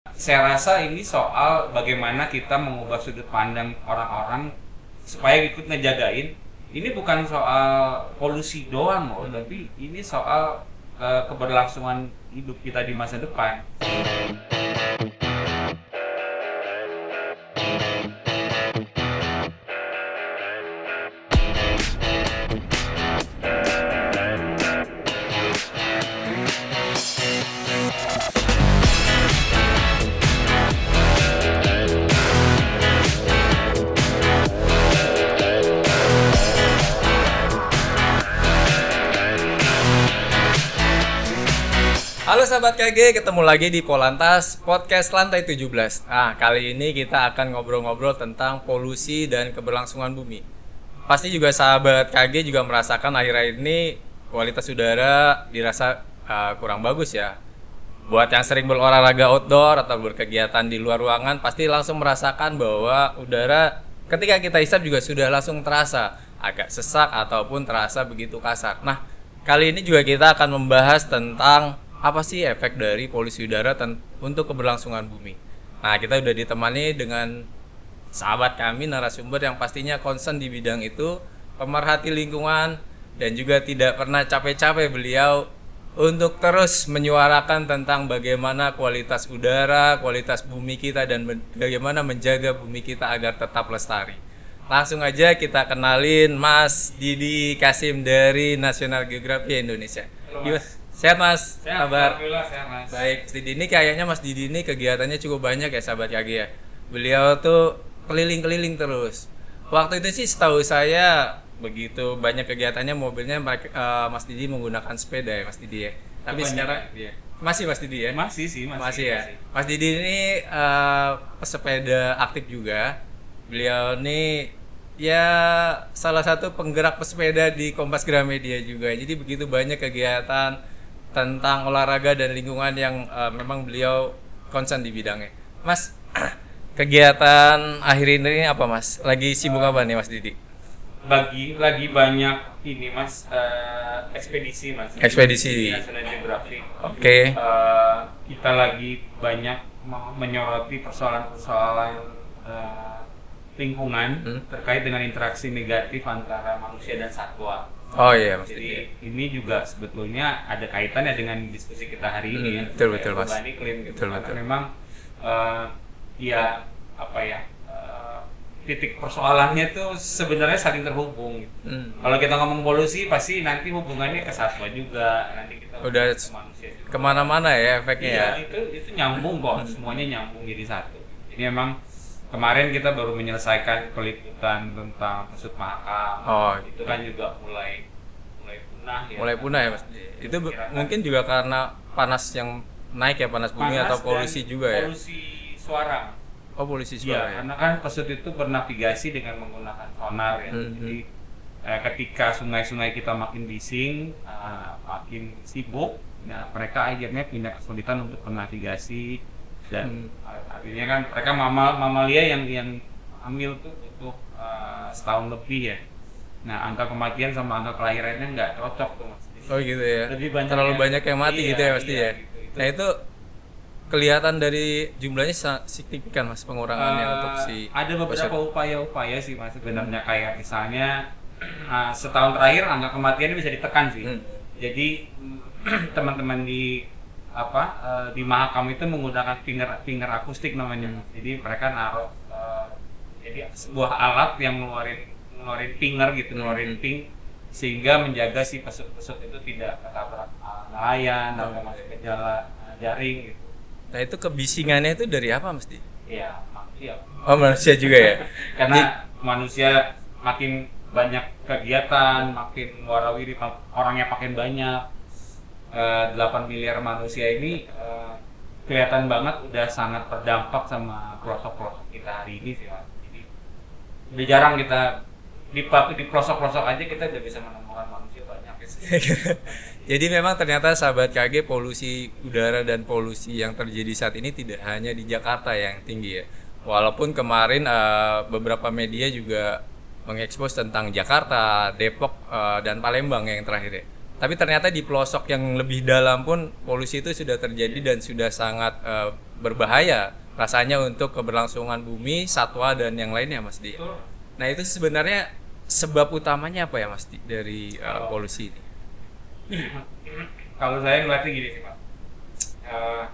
Saya rasa ini soal bagaimana kita mengubah sudut pandang orang-orang supaya ikut ngejagain. Ini bukan soal polusi doang loh, tapi ini soal keberlangsungan hidup kita di masa depan. Halo sahabat KG, ketemu lagi di Polantas Podcast Lantai 17. Kali ini kita akan ngobrol-ngobrol tentang polusi dan keberlangsungan bumi. Pasti juga sahabat KG juga merasakan akhir-akhir ini kualitas udara dirasa kurang bagus ya. Buat yang sering berolahraga outdoor atau berkegiatan di luar ruangan pasti langsung merasakan bahwa udara ketika kita hisap juga sudah langsung terasa agak sesak ataupun terasa begitu kasar. Nah, kali ini juga kita akan membahas tentang apa sih efek dari polusi udara untuk keberlangsungan bumi. Nah, kita udah ditemani dengan sahabat kami, narasumber yang pastinya concern di bidang itu, pemerhati lingkungan, dan juga tidak pernah capek-capek beliau untuk terus menyuarakan tentang bagaimana kualitas udara, kualitas bumi kita, dan bagaimana menjaga bumi kita agar tetap lestari. Langsung aja kita kenalin Mas Didi Kasim dari National Geographic Indonesia. Gimana? Sehat Mas, Sehat, kabar? alhamdulillah sehat Mas. Baik, Mas Didi ini kayaknya Mas Didi ini kegiatannya cukup banyak ya sahabat KG ya. Beliau tuh keliling-keliling terus. Waktu itu sih setahu saya begitu banyak kegiatannya mobilnya Mas Didi menggunakan sepeda ya Mas Didi ya. Tapi Kebanyakan sekarang dia. masih Mas Didi ya? Masih sih, Masih ya. Mas Didi ini pesepeda aktif juga. Beliau ini ya salah satu penggerak pesepeda di Kompas Gramedia juga. Jadi begitu banyak kegiatan tentang olahraga dan lingkungan yang memang beliau concern di bidangnya. Mas, kegiatan akhir ini apa Mas? Lagi sibuk apa nih Mas Didi? Lagi banyak ini Mas, ekspedisi Mas. Ekspedisi. Di National Geographic. Oke. Kita lagi banyak menyoroti persoalan-persoalan lingkungan terkait dengan interaksi negatif antara manusia dan satwa. Oh iya Mas Jadi Didi. ini juga sebetulnya ada kaitannya dengan diskusi kita hari ini ya. Betul, Mas. Perubahan iklim gitu. Betul. Karena memang ya apa ya titik persoalannya tuh sebenarnya saling terhubung. Gitu. Kalau kita ngomong polusi pasti nanti hubungannya ke satwa juga, nanti kita Udah ke manusia juga. kemana-mana ya efeknya Iya, ya. itu nyambung kok, semuanya nyambung jadi satu. Ini memang kemarin kita baru menyelesaikan peliputan tentang pesut mahakam. Oh, Itu kan juga mulai punah ya. Mulai punah ya Mas Didi. Itu mungkin juga karena panas yang naik ya, panas bumi Panas atau dan polusi juga ya. Polusi suara. Oh, polusi Iya, suara ya. karena kan pesut itu bernavigasi dengan menggunakan sonar ya. Jadi ketika sungai-sungai kita makin bising, makin sibuk, nah mereka akhirnya punya kesulitan untuk bernavigasi dan artinya kan mereka mamalia yang hamil tuh butuh setahun lebih ya. Nah, angka kematian sama angka kelahirannya nggak cocok tuh Mas. Oh gitu ya. Lebih banyak Terlalu banyak yang mati gitu ya pasti ya. Gitu. Nah itu kelihatan dari jumlahnya signifikan Mas pengurangannya untuk si ada beberapa pesut. upaya-upaya sih Mas sebenarnya, kayak misalnya setahun terakhir angka kematiannya bisa ditekan sih. Jadi teman-teman di di Mahakam itu menggunakan finger akustik namanya. Jadi mereka naruh jadi sebuah alat yang ngeluarin finger gitu, ngeluarin ping sehingga menjaga si pesut-pesut itu tidak ketabrak nelayan atau masuk ke jaring gitu. Nah itu kebisingannya itu dari apa Mas Di? Iya, manusia. Oh manusia juga ya. Karena manusia makin banyak kegiatan, makin warawiri, orangnya makin banyak. 8 miliar manusia ini kelihatan banget udah sangat terdampak sama pelosok-pelosok kita hari ini sih Mas. Jadi udah jarang kita di pelosok-pelosok aja kita udah bisa menemukan manusia banyak gitu. Jadi memang ternyata sahabat KG polusi udara dan polusi yang terjadi saat ini tidak hanya di Jakarta yang tinggi ya. Walaupun kemarin beberapa media juga mengekspos tentang Jakarta, Depok dan Palembang yang terakhir ya. Tapi ternyata di pelosok yang lebih dalam pun polusi itu sudah terjadi dan sudah sangat berbahaya rasanya untuk keberlangsungan bumi, satwa dan yang lainnya Mas Di. Betul. Nah itu sebenarnya sebab utamanya apa ya Mas Di dari polusi ini? Kalau saya ngeliatnya gini sih Pak. Eh,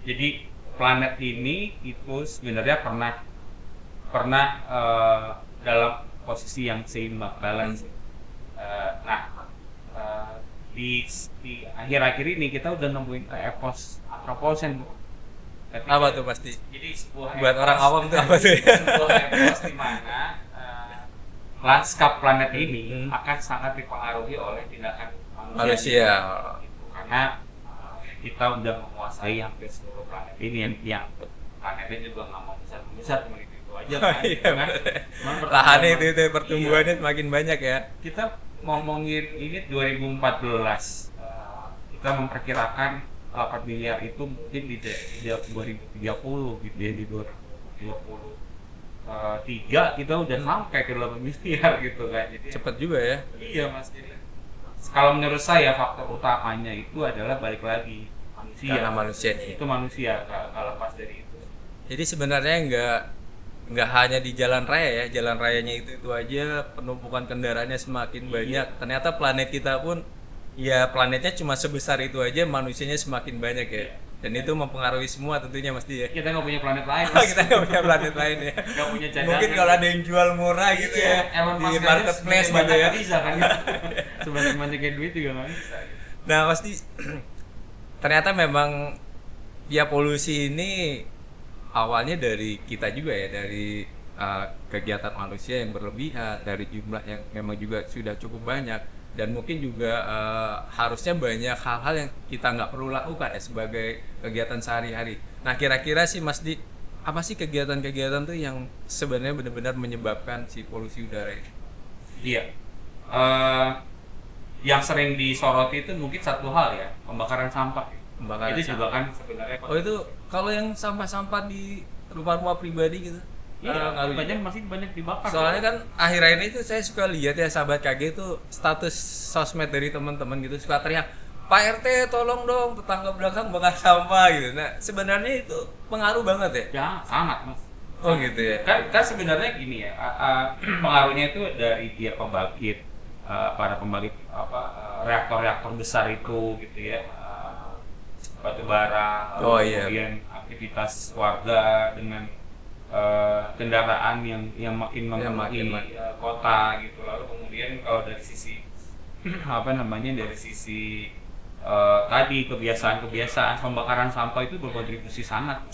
jadi planet ini itu sebenarnya pernah dalam posisi yang seimbang, balance. Nah, di akhir-akhir ini kita udah nemuin epos antroposen. Apa tuh Mas Di? Jadi sebuah Buat orang awam tuh apa tuh? sebuah epos di mana lanskap planet ini akan sangat dipengaruhi oleh tindakan manusia. Gitu. Karena kita udah menguasai hampir seluruh planet ini yang planetnya juga nggak mau besar cuma itu aja kan. Iya, Kan? lahannya itu pertumbuhannya semakin banyak ya. Kita ngomongin ini 2014 kita memperkirakan 8 miliar itu mungkin di 2030 gitu ya, di 2023 kita udah sampai ke 8 miliar gitu kan. Jadi Cepet juga ya. iya Mas, jadi kalau menurut saya faktor utamanya itu adalah balik lagi manusia. Karena manusianya. Itu manusia, nggak lepas dari itu. Jadi sebenarnya nggak hanya di jalan raya ya, jalan rayanya itu aja penumpukan kendaraannya semakin banyak. Ternyata planet kita pun ya planetnya cuma sebesar itu aja, manusianya semakin banyak ya. Dan itu mempengaruhi semua tentunya Mas Di ya. Kita nggak punya planet lain. Mas. Kita nggak punya planet lain ya. Nggak punya cadangan. Mungkin kalau ada yang jual murah gitu ya Elon di Musk marketplace gitu ya. bisa kan. Sebanyak-banyaknya duit juga nggak bisa. Nah Mas Di, ternyata memang ya polusi ini awalnya dari kita juga ya, dari kegiatan manusia yang berlebihan, dari jumlah yang memang juga sudah cukup banyak, dan mungkin juga harusnya banyak hal-hal yang kita nggak perlu lakukan ya sebagai kegiatan sehari-hari. Nah kira-kira sih Mas Di, apa sih kegiatan-kegiatan tuh yang sebenarnya benar-benar menyebabkan si polusi udara ini? Iya. Yang sering disoroti itu mungkin satu hal ya, pembakaran sampah. Pembakaran itu juga sampah. kan sebenarnya. Oh itu kalau yang sampah-sampah di rumah-rumah pribadi gitu? Iya, ngaruhnya? banyak dibakar. Soalnya kan akhir-akhir ini tuh saya suka lihat ya sahabat KG itu status sosmed dari teman-teman gitu suka teriak, Pak RT tolong dong tetangga belakang bakar sampah gitu. Nah sebenarnya itu pengaruh banget ya? Ya, sangat Mas. Oh gitu ya? Kan sebenarnya gini ya, pengaruhnya itu dari dia pembangkit, para pembangkit reaktor-reaktor besar itu gitu ya, batu bara, Oh, iya. kemudian aktivitas warga dengan kendaraan yang makin memenuhi kota gitu. Lalu kemudian kalau dari sisi dari sisi tadi kebiasaan pembakaran sampah itu berkontribusi sangat.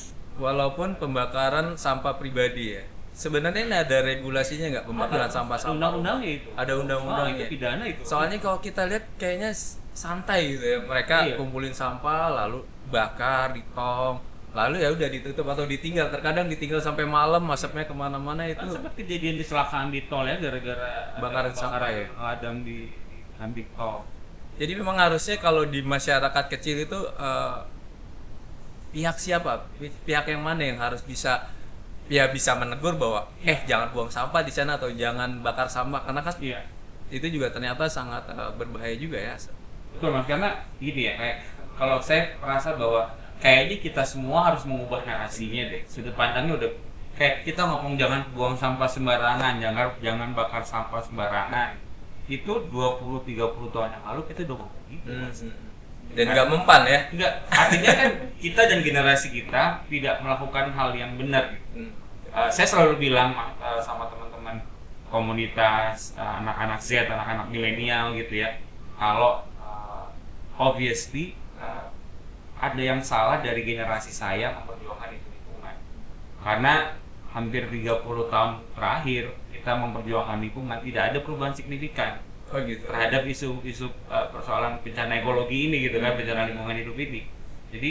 Walaupun pembakaran sampah pribadi ya, sebenarnya ini ada regulasinya nggak pembakaran sampah-sampah? Undang-undangnya itu. Ada undang-undangnya. Itu pidana itu. Soalnya kalau kita lihat kayaknya santai gitu ya, mereka Iya. kumpulin sampah lalu bakar di tong, lalu ya udah ditutup atau ditinggal. Terkadang ditinggal sampai malam, asapnya kemana-mana itu. Kan sempat kejadian kecelakaan di tol ya gara-gara Bakaran sampah ya? ngadang di tol. Jadi memang harusnya kalau di masyarakat kecil itu pihak siapa? Pihak yang mana yang harus bisa menegur bahwa jangan buang sampah di sana atau jangan bakar sampah, karena kan Iya. itu juga ternyata sangat berbahaya juga ya. Betul Mas, karena gini ya, kayak kalau saya merasa bahwa kayaknya kita semua harus mengubah narasinya deh. Sudut pandangnya udah kayak kita ngomong jangan buang sampah sembarangan, jangan bakar sampah sembarangan. Itu 20-30 tahun yang lalu kita udah ngomong gitu. Mas. Dan nggak mempan ya. Enggak, artinya kan kita dan generasi kita tidak melakukan hal yang benar gitu. Saya selalu bilang sama teman-teman komunitas anak-anak Z, anak-anak milenial gitu ya, kalau obviously ada yang salah dari generasi saya memperjuangkan itu lingkungan. Karena hampir 30 tahun terakhir kita memperjuangkan lingkungan, tidak ada perubahan signifikan terhadap isu-isu persoalan bencana ekologi ini gitu kan, bencana lingkungan hidup ini. Jadi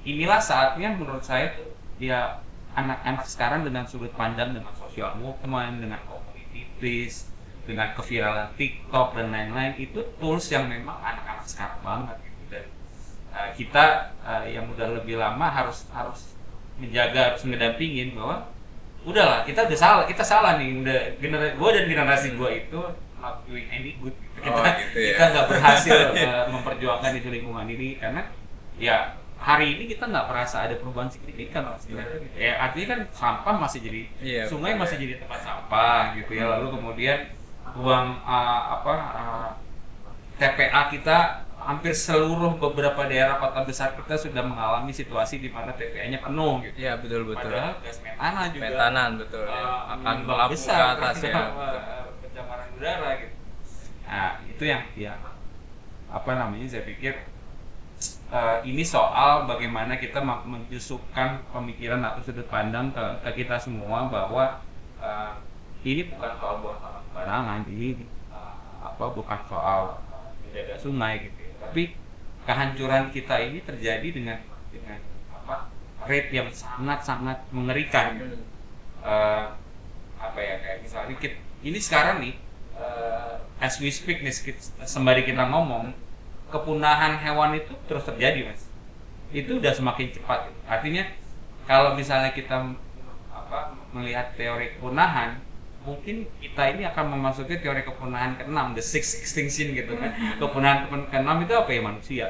inilah saatnya menurut saya ya anak-anak sekarang dengan sudut pandang, dengan social movement, dengan community based, dengan keviralan TikTok dan lain-lain, itu tools yang memang anak-anak sekarang banget gitu. Dan kita yang udah lebih lama harus menjaga, harus ngedampingin bahwa udahlah kita salah nih, udah gue dan generasi gue itu not doing any good gitu. Kita nggak berhasil memperjuangkan isu lingkungan ini karena ya hari ini kita nggak merasa ada perubahan signifikan Mas. Ya artinya kan sampah masih jadi sungai masih jadi tempat sampah gitu ya, lalu kemudian buang TPA kita hampir seluruh beberapa daerah kota besar kita sudah mengalami situasi di mana TPA-nya penuh gitu. Iya, betul. Padahal gas metana juga. Metanan betul. Akan melapuk ke besar atas ya. pencemaran udara gitu. Nah, itu yang saya pikir ini soal bagaimana kita menyusupkan pemikiran atau sudut pandang ke kita semua bahwa ini bukan soal buang sampah sembarangan, ini bukan soal menjaga sungai gitu. Tapi kehancuran kita ini terjadi dengan rate yang sangat mengerikan. Kayak misalnya ini sekarang nih as we speak nih, sembari kita ngomong, kepunahan hewan itu terus terjadi Mas. Itu udah semakin cepat. Artinya kalau misalnya kita melihat teori kepunahan, mungkin kita ini akan memasuki teori kepunahan ke-6, the sixth extinction gitu kan. Kepunahan ke-6 itu apa ya? Manusia.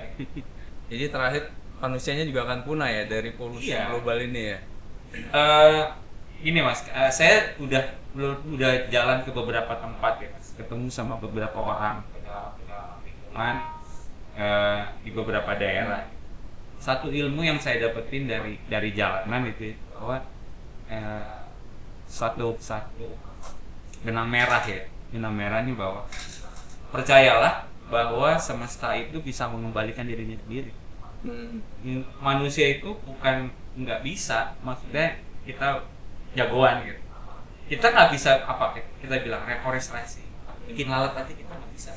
Jadi terakhir manusianya juga akan punah ya dari polusi global ini ya. Ini Mas, saya udah jalan ke beberapa tempat ya Mas, ketemu sama beberapa orang di beberapa daerah. Satu ilmu yang saya dapetin dari jalanan itu bahwa satu benang merah ini bahwa percayalah bahwa semesta itu bisa mengembalikan dirinya sendiri. Manusia itu bukan nggak bisa, maksudnya kita jagoan gitu. Kita nggak bisa kita bilang reforestasi, bikin lalat aja kita nggak bisa.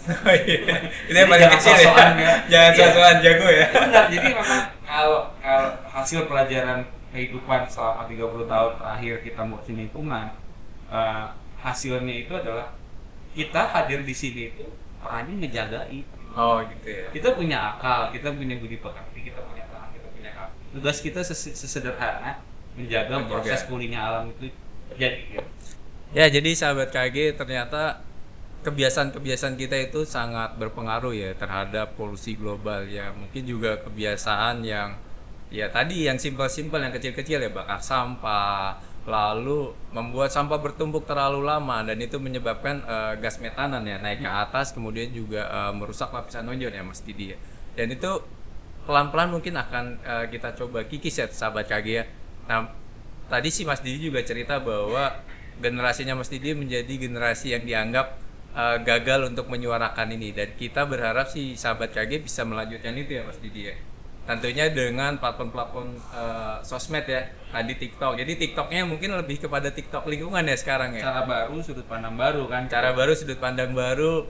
Ini yang paling kecil ya. Jangan sosokan jago ya. Benar. Jadi memang kalau hasil pelajaran kehidupan selama 30 tahun terakhir kita ngurusin lingkungan, hasilnya itu adalah kita hadir di sini itu perannya ngejagain. Oh gitu ya. Kita punya akal, kita punya budi pekerti, kita punya tangan, kita punya kaki. Tugas kita sesederhana menjaga proses pulihnya alam itu terjadi. Gitu. Ya, jadi sahabat KG, ternyata kebiasaan-kebiasaan kita itu sangat berpengaruh ya terhadap polusi global ya. Mungkin juga kebiasaan yang ya tadi yang simpel-simpel, yang kecil-kecil ya, bakar sampah, lalu membuat sampah bertumpuk terlalu lama dan itu menyebabkan gas metanan ya naik ke atas, kemudian juga merusak lapisan ozon ya Mas Didi ya. Dan itu pelan-pelan mungkin akan kita coba kikis ya sahabat KG ya. Nah, tadi sih Mas Didi juga cerita bahwa generasinya Mas Didi menjadi generasi yang dianggap gagal untuk menyuarakan ini, dan kita berharap sih sahabat KG bisa melanjutkan itu ya Mas Didi ya. Tentunya dengan platform-platform sosmed ya, tadi TikTok. Jadi TikToknya mungkin lebih kepada TikTok lingkungan ya sekarang ya. Cara baru, sudut pandang baru kan. Cara baru, sudut pandang baru,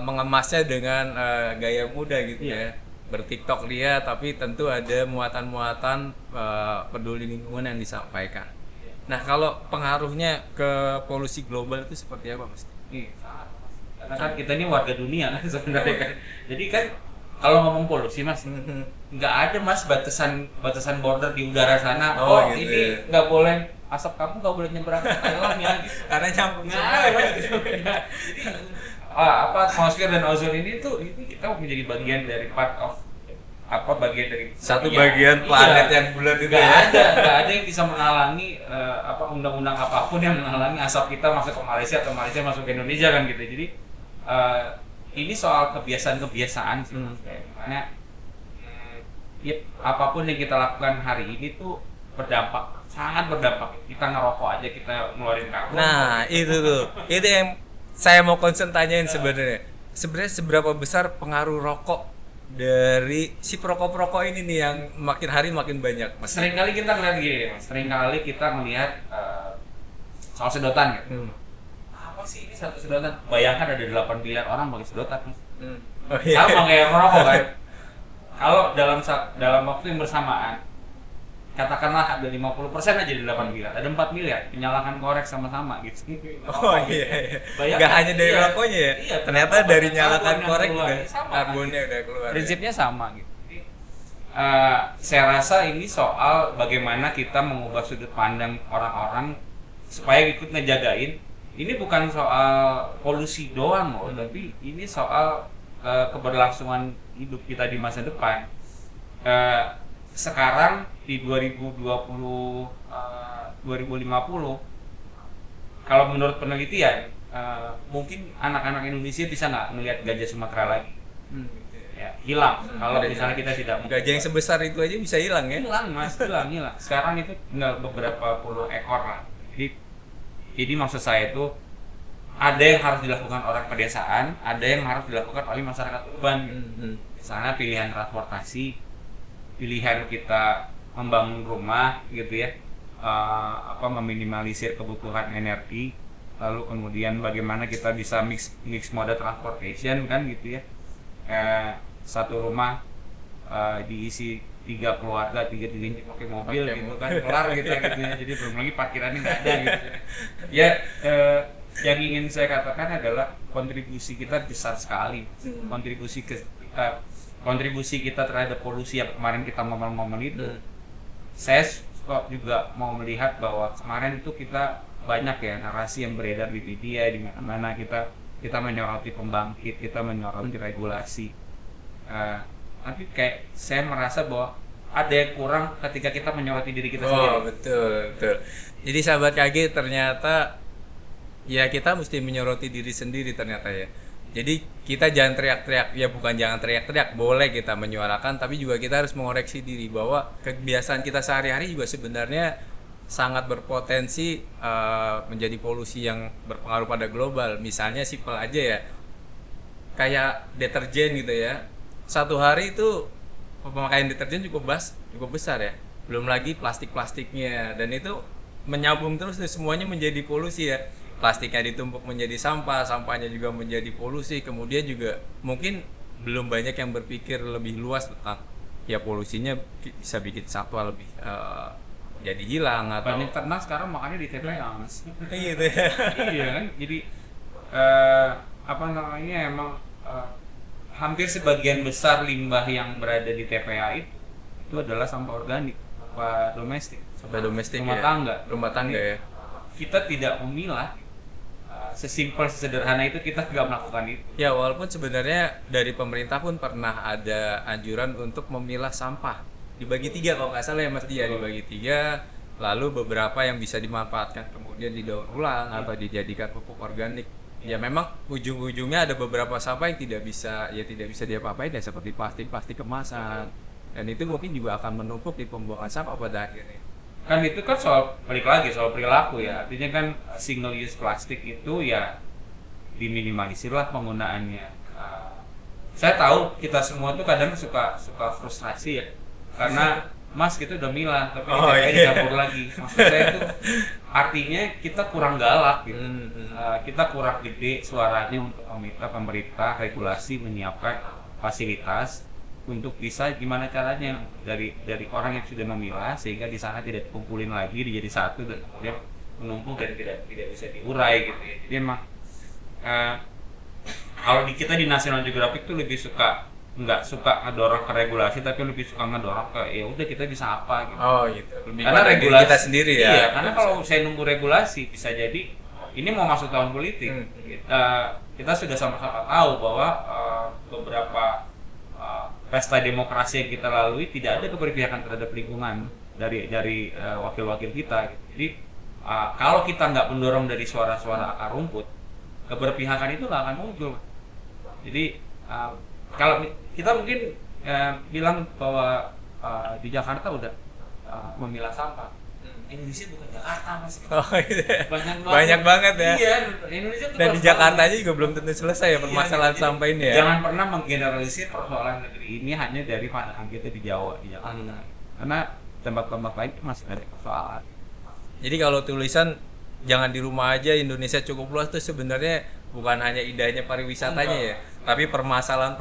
mengemasnya dengan gaya muda gitu ya. Bertiktok dia, tapi tentu ada muatan-muatan peduli lingkungan yang disampaikan. Nah, kalau pengaruhnya ke polusi global itu seperti apa Mas? Karena kan kita ini warga dunia kan sebenarnya kan. Jadi kan kalau ngomong polusi Mas, nggak ada Mas batasan border di udara sana. Gitu. Ini nggak boleh, asap kamu nggak boleh nyebrang ke Thailand ya. Gitu. Karena campur semua. Gitu. Atmosfer dan ozon ini kita menjadi bagian dari bagian dari satu bagian planet yang bulat itu nggak ada yang bisa menghalangi undang-undang apapun yang menghalangi asap kita masuk ke Malaysia atau Malaysia masuk ke Indonesia kan gitu. Jadi ini soal kebiasaan sih, karena apapun yang kita lakukan hari ini tuh sangat berdampak. Kita ngerokok aja kita ngeluarin karbon. Nah itu yang saya mau concern tanyain sebenarnya seberapa besar pengaruh rokok dari si perokok-perokok ini nih yang makin hari makin banyak Mas? Seringkali kita ngeliat gini Mas, soal sedotan gitu. Apa sih ini satu sedotan? Bayangkan ada 8 miliar orang pakai sedotan Mas. Sama kayak merokok kan. Kalau dalam waktu yang bersamaan, katakanlah ada 50% aja di 8 miliar, ada 4 miliar menyalakan korek sama-sama gitu. Oh iya. Nggak hanya dari rokoknya ya? Iya, ternyata dari nyalakan korek juga karbonnya udah keluar. Prinsipnya sama gitu. Saya rasa ini soal bagaimana kita mengubah sudut pandang orang-orang supaya ikut ngejagain. Ini bukan soal polusi doang loh, tapi ini soal keberlangsungan hidup kita di masa depan. sekarang di 2020 2050, kalau menurut penelitian mungkin anak-anak Indonesia bisa nggak melihat gajah Sumatera lagi. Ya, hilang kalau misalnya kita tidak Gajah yang sebesar itu aja bisa hilang ya. hilang mas, hilang. Sekarang itu tinggal beberapa puluh ekor lah. Jadi maksud saya itu ada yang harus dilakukan orang pedesaan, ada yang harus dilakukan oleh masyarakat urban. Misalnya pilihan transportasi, pilihan kita membangun rumah gitu ya, meminimalisir kebutuhan energi, lalu kemudian bagaimana kita bisa mix moda transportation kan gitu ya. Satu rumah diisi 3 keluarga, 3-3 pakai mobil gitu kan, kelar gitu ya. Jadi belum lagi parkirannya nggak ada gitu ya. Yang ingin saya katakan adalah kontribusi kita besar sekali, kontribusi kita terhadap polusi yang kemarin kita ngomong itu. Saya juga mau melihat bahwa kemarin itu kita banyak ya narasi yang beredar di media di mana-mana, kita menyoroti pembangkit, kita menyoroti regulasi. Tapi kayak saya merasa bahwa ada yang kurang ketika kita menyoroti diri kita sendiri. Betul. Jadi sahabat KG, ternyata ya kita mesti menyoroti diri sendiri ternyata ya. Jadi kita jangan teriak-teriak, ya bukan jangan teriak-teriak, boleh kita menyuarakan, tapi juga kita harus mengoreksi diri bahwa kebiasaan kita sehari-hari juga sebenarnya sangat berpotensi menjadi polusi yang berpengaruh pada global. Misalnya simpel aja ya, kayak deterjen gitu ya, satu hari itu pemakaian deterjen cukup besar ya, belum lagi plastiknya, dan itu menyambung terus semuanya menjadi polusi ya. Plastiknya ditumpuk menjadi sampah, sampahnya juga menjadi polusi. Kemudian juga mungkin belum banyak yang berpikir lebih luas tentang ya polusinya bisa bikin satwa lebih jadi hilang atau banyak ternak sekarang makannya di TPA mas. Gitu ya. Iya kan, jadi emang hampir sebagian besar limbah yang berada di TPA itu adalah sampah organik, sampah domestik rumah tangga ya. Kita tidak memilah, sesimpel sesederhana itu kita nggak melakukan itu. Ya walaupun sebenarnya dari pemerintah pun pernah ada anjuran untuk memilah sampah dibagi 3 kalau nggak salah ya Mas Dia, dibagi 3, lalu beberapa yang bisa dimanfaatkan kemudian didaur ulang atau dijadikan pupuk organik. Ya memang ujung-ujungnya ada beberapa sampah yang tidak bisa diapa-apain ya, seperti plastik kemasan, dan itu mungkin juga akan menumpuk di pembuangan sampah pada akhirnya. Kan itu kan balik lagi soal perilaku ya, artinya kan single use plastik itu ya diminimalisir lah penggunaannya. Saya tahu kita semua tuh kadang suka frustrasi ya, karena Mas kita udah milah tapi dicampur lagi. Maksud saya itu artinya kita kurang galak gitu. Kita kurang gede suaranya untuk meminta pemerintah regulasi menyiapkan fasilitas untuk bisa gimana caranya dari orang yang sudah memilah sehingga di sana tidak dikumpulin lagi, dijadi satu dan kemudian menumpuk dan tidak bisa diurai gitu ya. Jadi emang kalau kita di National Geographic tuh lebih nggak suka ngedorong ke regulasi, tapi lebih suka ngedorong ke ya udah kita bisa apa gitu. Gitu. Lebih Karena regulasi kita sendiri ya. Iya, karena kalau saya nunggu regulasi bisa jadi ini mau masuk tahun politik. Kita sudah sama-sama tahu bahwa beberapa pesta demokrasi yang kita lalui tidak ada keberpihakan terhadap lingkungan dari wakil-wakil kita. Jadi kalau kita nggak mendorong dari suara-suara akar rumput, keberpihakan itu nggak akan muncul. Jadi kalau kita mungkin bilang bahwa di Jakarta udah memilah sampah, Indonesia bukan Jakarta mas. Gitu ya. Banyak banget ya. Iya, Indonesia tuh. Dan di Jakarta aja juga belum tentu selesai ya permasalahan sampah ini ya. Jangan pernah menggeneralisir persoalan negeri ini hanya dari pandangan kita di Jawa, di Jakarta. Karena tempat-tempat lain masih ada persoalan. Jadi kalau tulisan jangan di rumah aja, Indonesia cukup luas tuh sebenarnya bukan hanya indahnya pariwisatanya ya, tapi permasalahan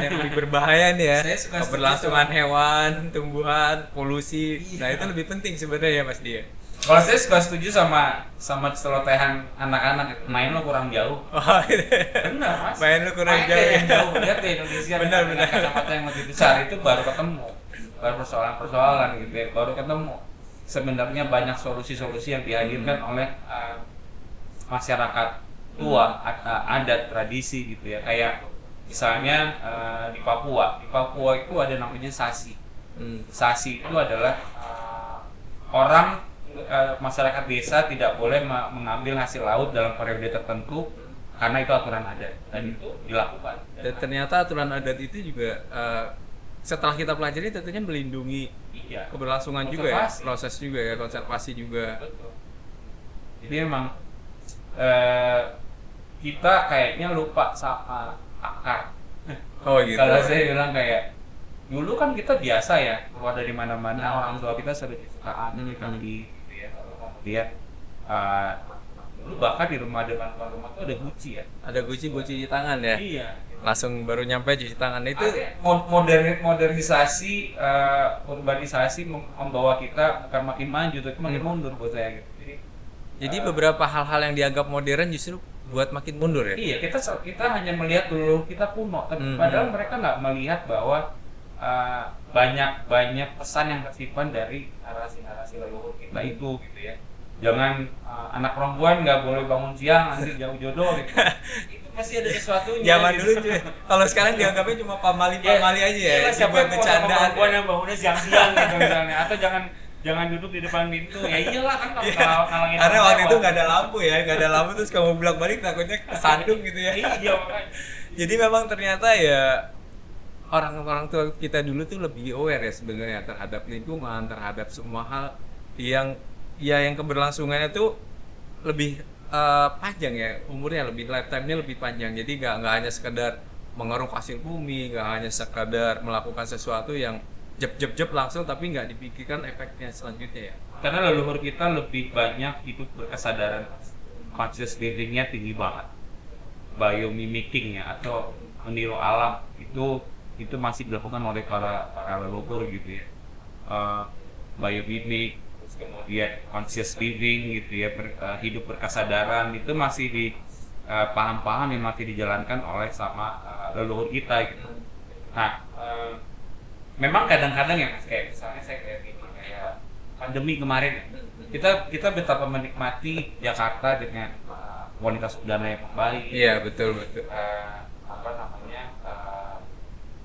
yang lebih berbahaya nih ya. Keberlangsungan hewan, tumbuhan, polusi. Nah, itu lebih penting sebenarnya ya Mas Dia. Kalau saya suka setuju sama celotehan anak-anak, main lo kurang jauh. Benar mas. Main lo kurang jauh. Yang jauh lihat di Indonesia. Benar. Kacamata yang lebih besar itu baru ketemu, baru persoalan gitu ya, baru ketemu. Sebenarnya banyak solusi-solusi yang dihadirkan oleh masyarakat tua, adat, tradisi gitu ya. Kayak misalnya di Papua itu ada namanya sasi. Sasi itu adalah orang masyarakat desa tidak boleh mengambil hasil laut dalam periode tertentu karena itu aturan adat dan itu dilakukan. Dan ternyata aturan adat itu juga setelah kita pelajari tentunya melindungi keberlangsungan juga ya, proses juga ya, konservasi juga. Betul. Jadi emang kita kayaknya lupa sama akar. Oh gitu. Kalau saya bilang kayak dulu kan kita biasa ya keluar dari mana-mana, orang tua kita sering sukaan kaki gitu ya. Kemudian dulu bahkan di rumah depan rumah tuh ada guci ya. Ada guci di tangan ya. Iya. Langsung baru nyampe cuci tangan itu. Modernisasi, urbanisasi membawa kita bukan makin maju tapi makin mundur buat saya gitu. Jadi beberapa hal-hal yang dianggap modern justru buat makin mundur ya. Iya, kita hanya melihat dulu kita kuno, tapi padahal mereka nggak melihat bahwa banyak pesan yang tersimpan dari narasi-narasi leluhur kita itu gitu ya. Jangan anak perempuan nggak boleh bangun siang nanti jauh jodoh gitu. Itu pasti ada sesuatunya. Zaman gitu. dulu cuy. Kalau sekarang dianggapnya cuma pamali aja ya. Siapa Buat bercandaan. perempuan yang bangunnya siang-siang gitu misalnya, atau jangan duduk di depan pintu. Ya iyalah kan kalau ngalangin. Karena waktu itu nggak ada lampu ya, nggak ada lampu terus kamu bolak-balik takutnya kesandung gitu ya. Iya makanya. Jadi memang ternyata ya orang-orang tua kita dulu tuh lebih aware ya sebenarnya terhadap lingkungan, terhadap semua hal yang keberlangsungannya tuh lebih panjang ya, umurnya lebih, lifetime-nya lebih panjang. Jadi nggak hanya sekedar mengeruk hasil bumi, nggak hanya sekedar melakukan sesuatu yang jep langsung tapi nggak dipikirkan efeknya selanjutnya ya. Karena leluhur kita lebih banyak hidup berkesadaran, conscious living-nya tinggi banget, biomimicking ya atau meniru alam itu masih dilakukan oleh para leluhur gitu ya. Biomimic, kemudian conscious living gitu ya, hidup berkesadaran itu masih di paham-paham yang masih dijalankan oleh sama leluhur kita gitu. Nah, memang kadang-kadang ya mas, kayak misalnya saya kayak pandemi kemarin ya, kita betapa menikmati Jakarta dengan kualitas udara yang baik. Iya betul.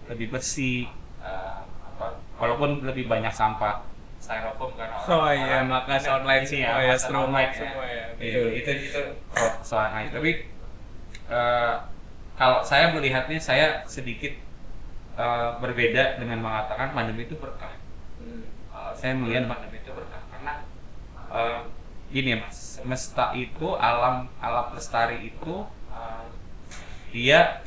Lebih bersih, walaupun lebih banyak sampah styrofoam kan. Oh iya, makan online semua ya, stromat semua ya. Itu soalnya. Tapi kalau saya melihatnya, saya sedikit berbeda dengan mengatakan pandemi itu berkah. Saya melihat pandemi itu berkah karena gini ya mas, semesta itu, alam lestari itu dia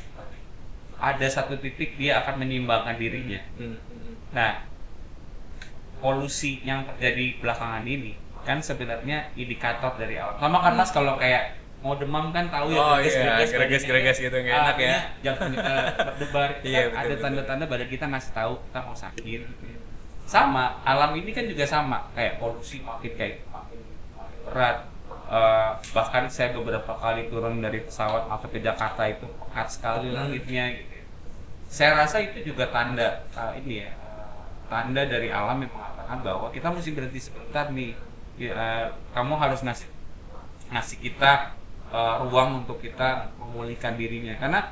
ada satu titik dia akan menyimbangkan dirinya. Nah, polusi yang terjadi belakangan ini kan sebenarnya indikator dari alam. Sama kan mas, kalau kayak mau demam kan tahu ya, greges gitu nggak enak ya. Jangan berdebar. Iya, ada tanda-tanda badan kita ngasih tahu kita mau sakit. Sama alam ini kan juga sama, kayak polusi makin berat. Bahkan saya beberapa kali turun dari pesawat masuk ke Jakarta itu pekat sekali langitnya gitu. Saya rasa itu juga tanda tanda dari alam yang mengatakan bahwa kita mesti berhenti sebentar nih. Kamu harus ngasih kita ruang untuk kita memulihkan dirinya, karena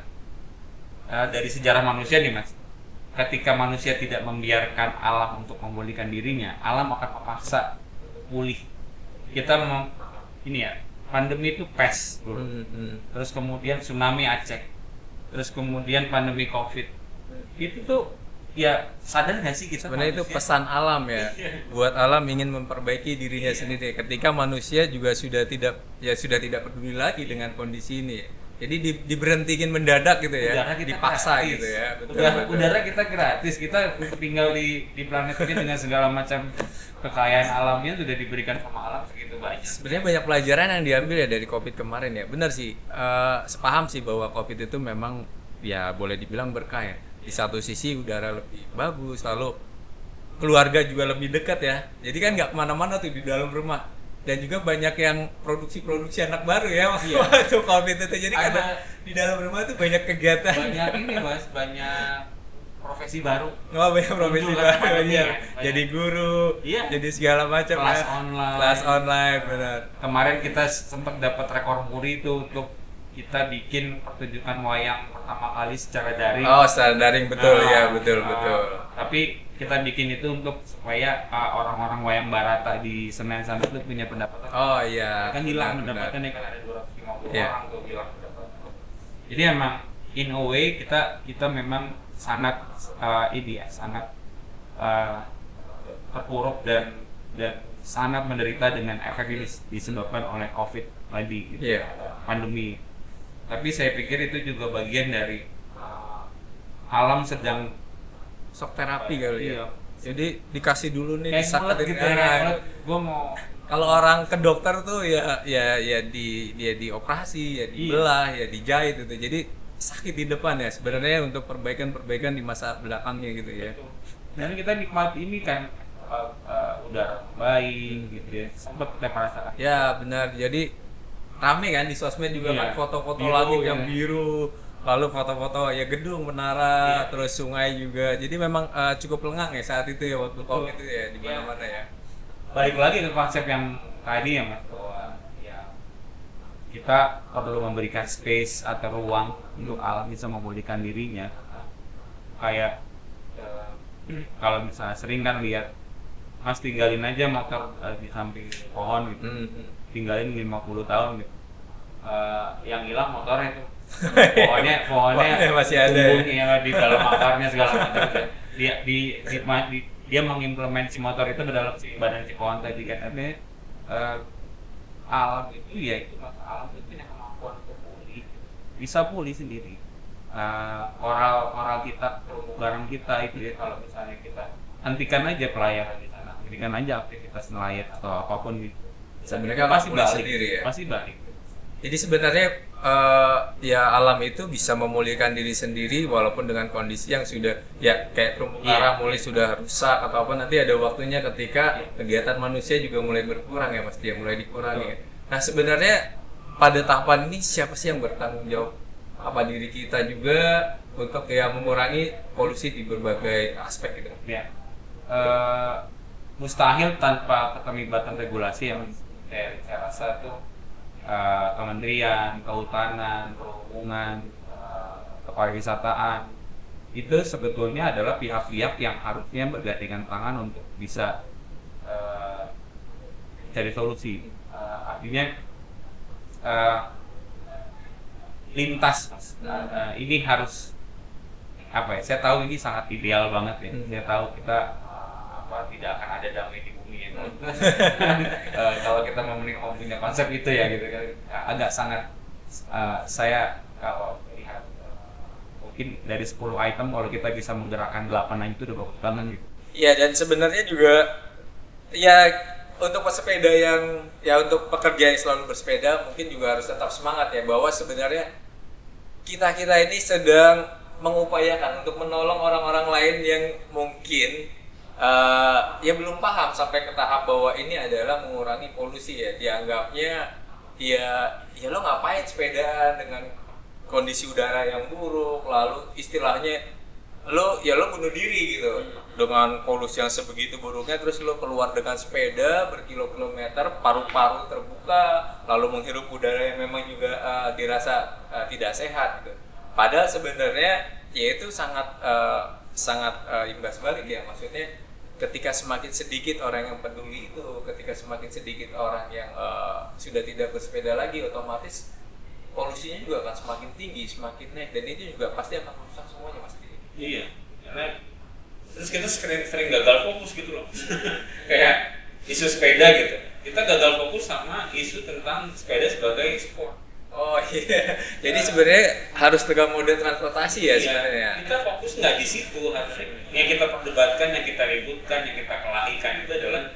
dari sejarah manusia nih mas, ketika manusia tidak membiarkan alam untuk memulihkan dirinya, alam akan memaksa pulih. Kita pandemi itu pes bro. Terus kemudian tsunami Aceh, terus kemudian pandemi COVID, itu tuh ya sadar nggak sih kita sebenarnya itu pesan alam ya, buat alam ingin memperbaiki dirinya sendiri ketika manusia juga sudah tidak peduli lagi dengan kondisi ini ya. Jadi diberhentikan mendadak gitu ya, dipaksa gratis. Gitu ya. Udara kita gratis, kita tinggal di planet ini dengan segala macam kekayaan alamnya sudah diberikan sama alam segitu banyak. Sebenarnya banyak pelajaran yang diambil ya dari COVID kemarin ya. Benar sih, sepaham sih bahwa COVID itu memang ya boleh dibilang berkah ya. Di satu sisi udara lebih bagus, lalu keluarga juga lebih dekat ya. Jadi kan nggak kemana-mana tuh di dalam rumah. Dan juga banyak yang produksi anak baru ya waktu COVID itu. Jadi karena di dalam rumah tuh banyak kegiatan. Banyak ini mas, banyak profesi baru. Oh banyak profesi baru ya. Jadi guru, jadi segala macam kelas online, benar. Kemarin kita sempat dapat rekor muri itu untuk kita bikin pertunjukan wayang pertama kali secara daring. Oh, secara daring, betul ya, betul. Tapi kita bikin itu untuk supaya orang-orang wayang barata di Senen sana itu punya pendapatan. Oh iya. Kan hilang benar. pendapatannya, kan ada 250 Iya. orang tuh hilang pendapatan. Jadi emang in a way kita memang sangat sangat terpuruk dan sangat menderita dengan efek ini disebabkan oleh COVID tadi gitu. Iya. Pandemi. Tapi saya pikir itu juga bagian dari alam sedang Shock terapi kali Iya. ya. Jadi dikasih dulu nih kayak mulut disakitin. gitu ya. Gue mau Kalau orang ke dokter tuh ya dioperasi, ya dibelah, ya dijahit gitu. Jadi sakit di depan ya sebenarnya untuk perbaikan di masa belakangnya gitu ya. Dan kita nikmati ini kan udara baik gitu ya. Sempat kita merasakan. Ya benar. Jadi rame kan di sosmed juga Iya. kan foto-foto Biru, langit ya. yang biru, lalu foto-foto ya gedung, menara, terus sungai juga. Jadi memang cukup lengang ya saat itu ya waktu COVID itu ya di mana-mana ya. Balik lagi ke konsep yang tadi ya Mas, bahwa ya kita perlu memberikan space atau ruang untuk alam bisa memulihkan dirinya. Kayak kalau misalnya sering kan lihat Mas tinggalin aja motor di samping pohon gitu, tinggalin 50 tahun gitu. Yang hilang motornya tuh. Pohonnya masih ada. tumbuhnya di dalam akarnya segala macam. Dia mengimplementasi motor itu ke dalam si badan si pohon tadi kan. Artinya alam itu ya itu alam itu punya kemampuan untuk pulih, bisa pulih sendiri. Oral kita, barang kita itu ya, kalau misalnya kita hentikan aja pelayaran di sana, hentikan aja aktivitas nelayan atau apapun gitu. Mereka pasti pulih balik sendiri ya. Pasti balik. Jadi sebenarnya ya alam itu bisa memulihkan diri sendiri walaupun dengan kondisi yang sudah ya kayak terumbu karang mulai sudah rusak atau apa, nanti ada waktunya ketika kegiatan manusia juga mulai berkurang ya Mas, dia mulai dikurangi. Nah sebenarnya pada tahapan ini siapa sih yang bertanggung jawab? Apa diri kita juga untuk ya mengurangi polusi di berbagai aspek gitu? Ya. Mustahil tanpa keterlibatan regulasi yang saya rasa tuh Kementerian Kehutanan, Perhubungan, Kepariwisataan itu sebetulnya adalah pihak-pihak yang harusnya bergandengan tangan untuk bisa cari solusi. Artinya lintas, ini harus apa ya? Saya tahu ini sangat ideal banget ya. Saya tahu kita tidak akan ada damai di bumi ya. Kalau kita punya konsep itu ya gitu kan, agak sangat saya kalau lihat mungkin dari 10 item kalau kita bisa menggerakkan 8 itu udah bagus banget gitu. Iya, dan sebenarnya juga ya untuk pesepeda yang ya untuk pekerja yang selalu bersepeda mungkin juga harus tetap semangat ya, bahwa sebenarnya kita ini sedang mengupayakan untuk menolong orang-orang lain yang mungkin ya belum paham sampai ke tahap bahwa ini adalah mengurangi polusi ya. Dianggapnya ya lo ngapain sepedaan dengan kondisi udara yang buruk, lalu istilahnya lo bunuh diri gitu dengan polusi yang sebegitu buruknya, terus lo keluar dengan sepeda berkilo-kilometer, paru-paru terbuka, lalu menghirup udara yang memang juga dirasa tidak sehat gitu. Padahal sebenarnya ya itu sangat imbas balik ya, maksudnya ketika semakin sedikit orang yang peduli itu, ketika semakin sedikit orang yang sudah tidak bersepeda lagi, otomatis polusinya juga akan semakin tinggi, semakin naik, dan itu juga pasti akan merusak semuanya Mas. Iya, karena terus kita sering gagal fokus gitu loh. Kayak isu sepeda gitu, kita gagal fokus sama isu tentang sepeda sebagai sport. Oh iya, jadi sebenarnya harus tegak moda transportasi ya sebenarnya. Kita fokus nggak di situ, harusnya yang kita perdebatkan, yang kita ributkan, yang kita kelahikan itu adalah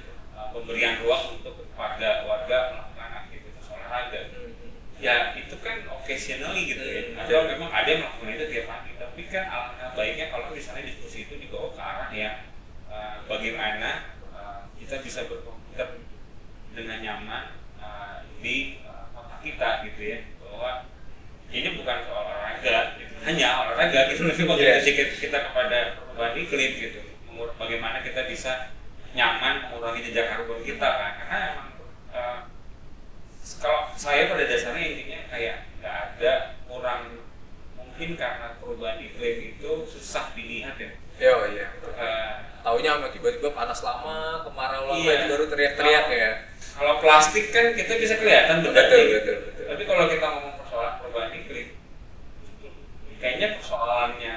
pemberian ruang untuk warga melakukan aktivitas olahraga. Ya itu kan occasionally gitu ya, atau memang ada yang melakukan itu tiap hari. Tapi kan alangkah baiknya kalau misalnya diskusi itu dibawa ke arah yang bagaimana kita bisa berkomunikasi dengan nyaman di kota kita gitu ya, bahwa ini bukan soal olahraga gitu. Hanya olahraga gitu, tapi bagaimana kita kepada perubahan iklim gitu, bagaimana kita bisa nyaman mengurangi jejak karbon kita kan, karena emang kalau saya pada dasarnya intinya kayak nggak ada kurang, mungkin karena perubahan iklim itu susah dilihat ya. Iya. Taunya sama tiba-tiba panas lama, kemarau lama Iya. itu baru teriak-teriak ya. Kalau plastik kan kita bisa kelihatan Betul. Tapi kalau kita ngomong persoalan perubahan iklim, kayaknya persoalannya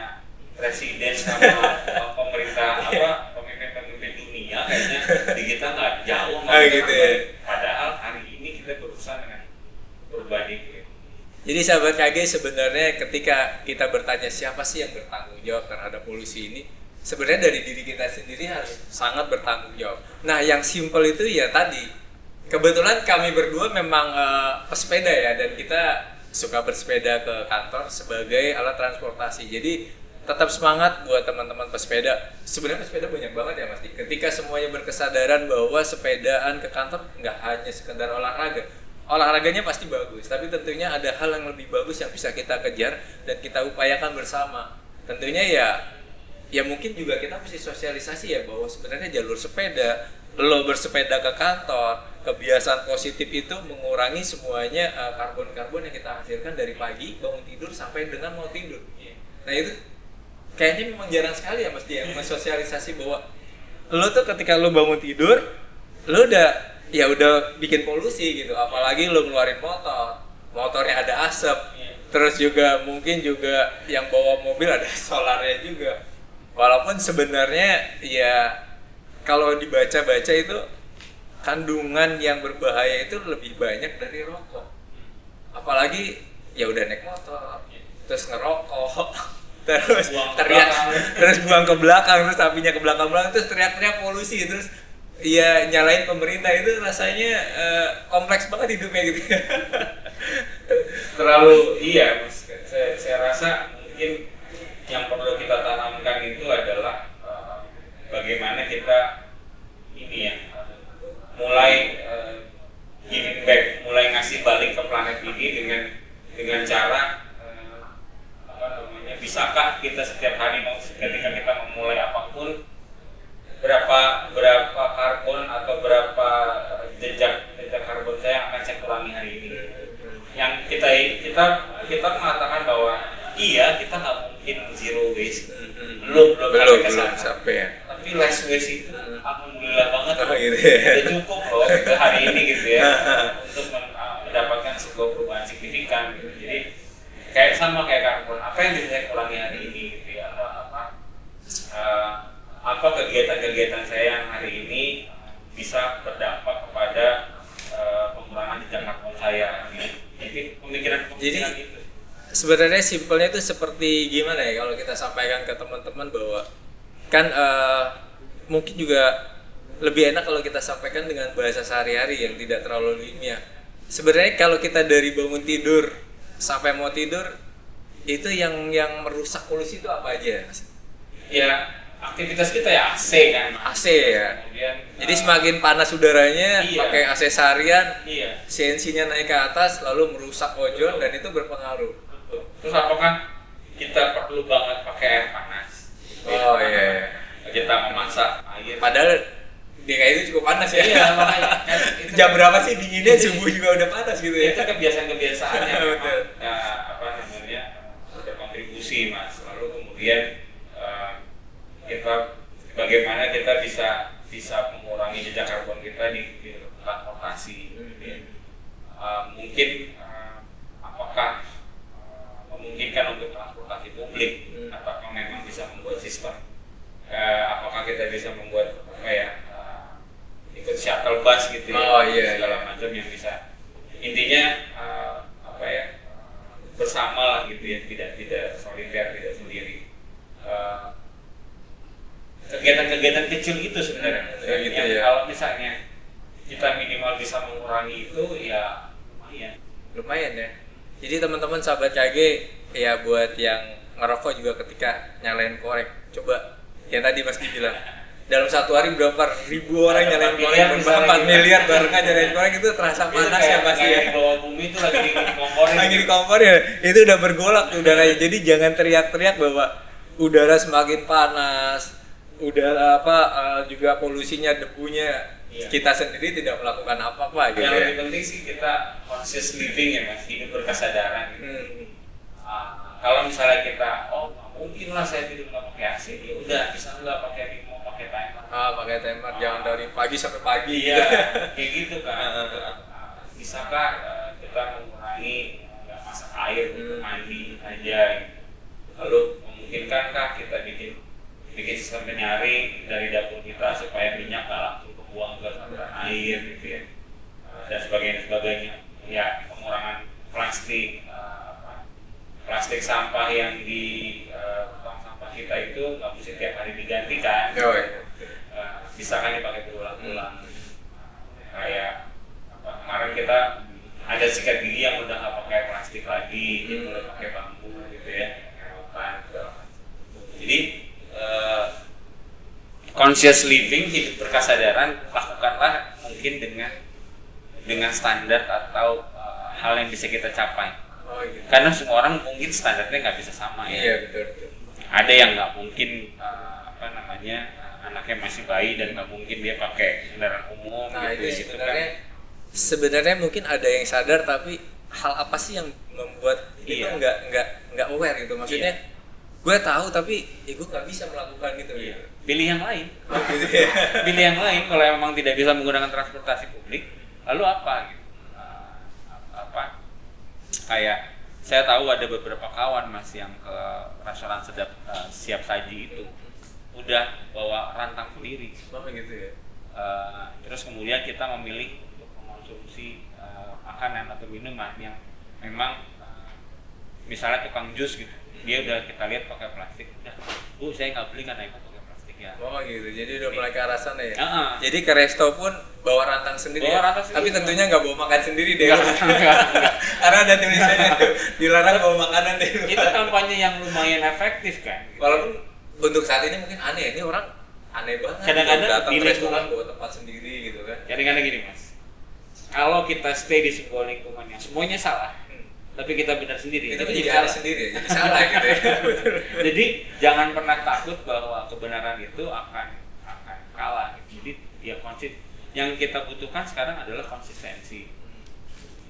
presiden sama pemerintah pemimpin dunia kayaknya di kita nggak jauh. Gitu ya. Padahal hari ini kita berusaha dengan perubahan iklim. Jadi sahabat KG, sebenarnya ketika kita bertanya siapa sih yang bertanggung jawab terhadap polusi ini, sebenarnya dari diri kita sendiri harus sangat bertanggung jawab. Nah, yang simpel itu ya tadi, kebetulan kami berdua memang pesepeda ya, dan kita suka bersepeda ke kantor sebagai alat transportasi. Jadi tetap semangat buat teman-teman pesepeda. Sebenarnya pesepeda banyak banget ya Mas. Ketika semuanya berkesadaran bahwa sepedaan ke kantor nggak hanya sekedar olahraga. Olahraganya pasti bagus, tapi tentunya ada hal yang lebih bagus yang bisa kita kejar dan kita upayakan bersama. Tentunya ya mungkin juga kita mesti sosialisasi ya bahwa sebenarnya jalur sepeda, lo bersepeda ke kantor, kebiasaan positif itu mengurangi semuanya karbon-karbon yang kita hasilkan dari pagi bangun tidur sampai dengan mau tidur. Nah itu kayaknya memang jarang sekali ya Mas dia mensosialisasi bahwa lo tuh ketika lo bangun tidur, lo udah bikin polusi gitu, apalagi lo ngeluarin motornya ada asap, terus juga mungkin juga yang bawa mobil ada solarnya juga. Walaupun sebenarnya ya kalau dibaca-baca itu kandungan yang berbahaya itu lebih banyak dari rokok. Apalagi ya udah naik motor, terus ngerokok, terus teriak, terus buang ke belakang, terus apinya ke belakang terus teriak-teriak polusi, terus iya nyalain pemerintah, itu rasanya kompleks banget hidupnya gitu. Terlalu Mas. Saya rasa mungkin yang perlu kita tanamkan itu adalah bagaimana kita mulai giving back, mulai ngasih balik ke planet ini dengan cara bisakah kita setiap hari ketika kita memulai apapun, berapa karbon atau berapa jejak karbon saya akan saya kurangi hari ini. Yang kita mengatakan bahwa iya kita nggak mungkin zero waste, belum sampai ya. Tapi less waste itu alhamdulillah banget gitu ya. udah cukup loh gitu, hari ini gitu ya untuk mendapatkan sebuah perubahan signifikan gitu. Jadi kayak karbon, apa yang bisa saya kurangi hari ini gitu ya, apa kegiatan-kegiatan saya yang hari ini bisa berdampak kepada pengurangan jejak karbon saya. Jadi pemikiran itu. Sebenarnya simpelnya itu seperti gimana ya kalau kita sampaikan ke teman-teman bahwa kan mungkin juga lebih enak kalau kita sampaikan dengan bahasa sehari-hari yang tidak terlalu ilmiah. Sebenarnya kalau kita dari bangun tidur sampai mau tidur itu yang merusak polusi itu apa aja? Ya aktivitas kita ya AC kan. AC ya. Kemudian, jadi semakin panas udaranya, pakai AC seharian, CNC-nya naik ke atas, lalu merusak ozon dan itu berpengaruh. Terus apakah kita perlu banget pakai air panas? Oh iya. Kita memasak air. Padahal DKI itu cukup panas ya. Iya, makanya. Jam berapa sih dinginnya, subuh juga udah panas gitu ya. Itu kebiasaan-kebiasaan yang berkontribusi Mas. Lalu kemudian bagaimana kita bisa mengurangi jejak karbon kita di transportasi. Mungkin apakah memungkinkan untuk transportasi publik atau memang bisa membuat sistem? Apakah kita bisa membuat ikut shuttle bus gitu ya, segala macam yang bisa intinya bersama lah gitu ya, tidak soliter, tidak sendiri. Kegiatan-kegiatan kecil itu sebenarnya kalau misalnya kita minimal bisa mengurangi itu ya lumayan ya. Jadi teman-teman sahabat KG ya, buat yang ngerokok juga ketika nyalain korek, coba yang tadi Mas dibilang dalam satu hari berapa ribu orang nyalain korek, 4 miliar barengan nyalain korek, itu terasa panas ya Mas ya. Di bawah bumi itu lagi dikompor. Lagi dikompor ya, itu udah bergolak udaranya. Jadi jangan teriak-teriak bahwa udara semakin panas, udara juga polusinya, debunya kita sendiri tidak melakukan apa-apa gitu Yang ya. lebih penting sih kita conscious living ya mas, hidup berkesadaran gitu. Kalau misalnya kita, mungkin lah saya tidur nggak pakai AC, ya udah bisa nggak pakai remote, pakai timer. Pakai timer jangan dari pagi sampai pagi. Iya, kayak gitu kan. Bisakah kita mengurangi nggak masak air, mandi aja gitu. Lalu memungkinkankah kita bikin sistem penyaring dari dapur kita supaya minyak nggak langsung kebuang ke saluran air gitu ya, dan sebagainya. Ya, pengurangan plastik sampah yang di tong sampah kita itu nggak mesti tiap hari diganti kan. Bisa kan dipakai berulang-ulang. Kayak kemarin kita ada sikat gigi yang udah nggak pakai plastik lagi, dia mulai pakai bambu gitu ya, jadi conscious living, hidup berkesadaran, lakukanlah mungkin dengan standar atau hal yang bisa kita capai. Karena semua orang mungkin standarnya nggak bisa sama ya. Iya betul. Ada yang nggak mungkin anaknya masih bayi dan nggak mungkin dia pakai kendaraan umum. Nah gitu, itu gitu kan. sebenarnya mungkin ada yang sadar, tapi hal apa sih yang membuat itu nggak aware gitu, maksudnya gue tahu tapi gue nggak bisa melakukan gitu. Pilih yang lain. Gitu ya. Pilih yang lain kalau memang tidak bisa menggunakan transportasi publik, lalu apa gitu? Kayak saya tahu ada beberapa kawan mas yang ke restoran siap saji itu udah bawa rantang sendiri. Gitu ya. Terus kemudian kita memilih untuk mengonsumsi makanan atau minuman yang memang misalnya tukang jus gitu, dia udah kita lihat pakai plastik, udah saya nggak beli karena itu pakai plastik ya. Gitu, jadi udah mulai ke arah sana ya. Jadi ke resto pun bawa rantang sendiri, tapi tentunya nggak bawa makan sendiri deh. Karena ada tulisannya dilarang bawa makanan deh. Itu kampanye yang lumayan efektif kan. Walaupun untuk saat ini mungkin aneh, ini orang aneh banget. Kadang-kadang datang di ke restoran lingkungan bawa tempat sendiri gitu kan. Kadang-kadang gini mas, kalau kita stay di sebuah lingkungan yang semuanya salah, tapi kita benar sendiri, itu jadi aneh sendiri, jadi salah gitu ya. Jadi jangan pernah takut bahwa kebenaran itu akan kalah. Jadi ya yang kita butuhkan sekarang adalah konsistensi.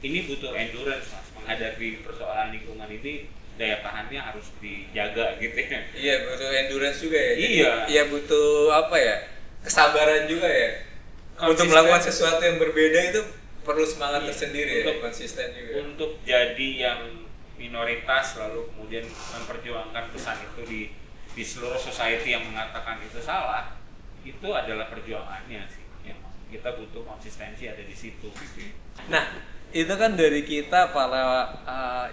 Ini butuh endurance mas, menghadapi persoalan lingkungan ini daya tahannya harus dijaga gitu ya. Iya, butuh endurance juga ya. Iya. Iya, butuh apa ya? Kesabaran juga ya. Untuk melakukan sesuatu yang berbeda itu perlu semangat tersendiri ya, konsisten juga. Untuk jadi yang minoritas lalu kemudian memperjuangkan pesan itu di seluruh society yang mengatakan itu salah, itu adalah perjuangannya sih. Ya, kita butuh konsistensi ada di situ. Nah, itu kan dari kita para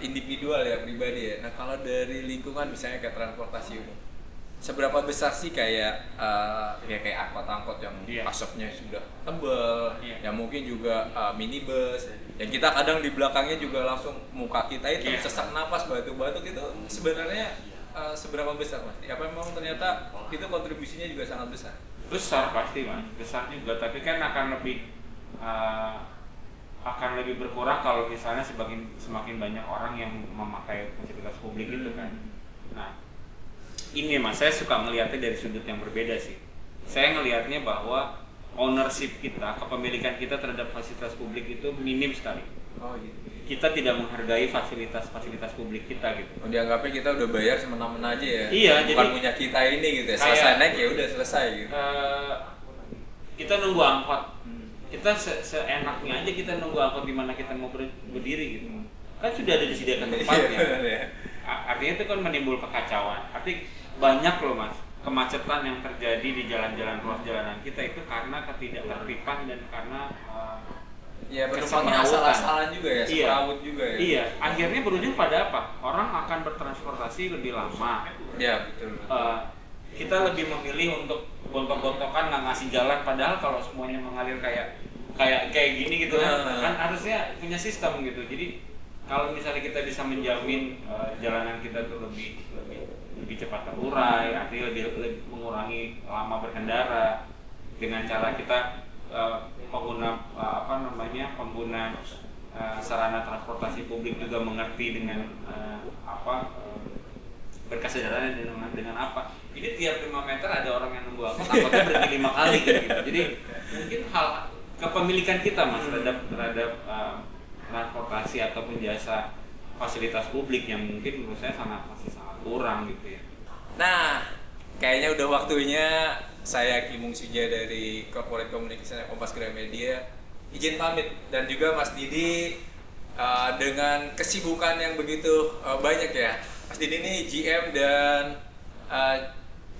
individual ya, pribadi ya. Nah, kalau dari lingkungan misalnya kayak transportasi umum, seberapa besar sih kayak kayak angkot-angkot yang asapnya sudah tebal, yang mungkin juga minibus, yang kita kadang di belakangnya juga langsung muka kita itu sesak napas, batuk-batuk, itu sebenarnya seberapa besar mas? Apa memang ternyata itu kontribusinya juga sangat besar? Besar pasti mas, besar juga, tapi kan akan lebih berkurang kalau misalnya semakin banyak orang yang memakai fasilitas publik itu kan. Nah, ini mas, saya suka melihatnya dari sudut yang berbeda sih. Saya ngelihatnya bahwa ownership kita, kepemilikan kita terhadap fasilitas publik itu minim sekali. Gitu. Kita tidak menghargai fasilitas publik kita gitu. Dianggapnya kita udah bayar semena-mena aja ya. Iya, bukan punya kita ini gitu ya. Selesai naik ya udah selesai gitu. Kita nunggu angkot. Kita seenaknya aja kita nunggu angkot di mana kita mau berdiri gitu. Kan sudah ada disediakan tempatnya. Artinya itu kan menimbul kekacauan. Artinya banyak loh mas kemacetan yang terjadi di jalan-jalan ruas jalanan kita itu karena ketidaktertiban dan karena penumpangnya asal-asalan juga ya, semerawut juga ya. Iya, akhirnya berujung pada apa? Orang akan bertransportasi lebih lama. Iya, betul. Kita lebih memilih untuk gontok-gontokan nggak ngasih jalan, padahal kalau semuanya mengalir kayak gini gitu kan harusnya punya sistem gitu. Jadi kalau misalnya kita bisa menjamin jalanan kita tuh lebih cepat terurai, artinya lebih mengurangi lama berkendara dengan cara kita pengguna sarana transportasi publik juga mengerti dengan berkesadaran dengan apa. Jadi tiap 5 meter ada orang yang nunggu angkotnya berhenti 5 kali gitu. Jadi mungkin hal kepemilikan kita mas terhadap transportasi ataupun jasa fasilitas publik yang mungkin menurut saya masih sangat kurang gitu ya. Nah, kayaknya udah waktunya saya Kimung Suja dari Corporate Communication Kompas Gramedia izin pamit, dan juga Mas Didi dengan kesibukan yang begitu banyak ya. Mas Didi ini GM dan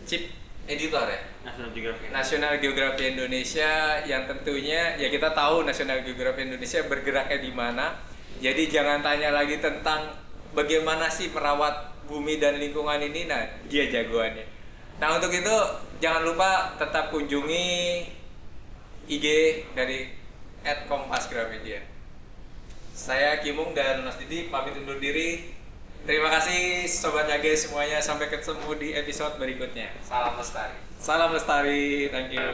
Chief Editor ya? National Geography Indonesia, yang tentunya ya kita tahu National Geography Indonesia bergeraknya di mana. Jadi jangan tanya lagi tentang bagaimana sih merawat bumi dan lingkungan ini, nah dia jagoannya. Nah untuk itu jangan lupa tetap kunjungi IG dari @kompasgramedia. Saya Kimung dan Mas Didi pamit undur diri. Terima kasih Sobat KG semuanya, sampai ketemu di episode berikutnya. Salam lestari. Salam lestari, thank you.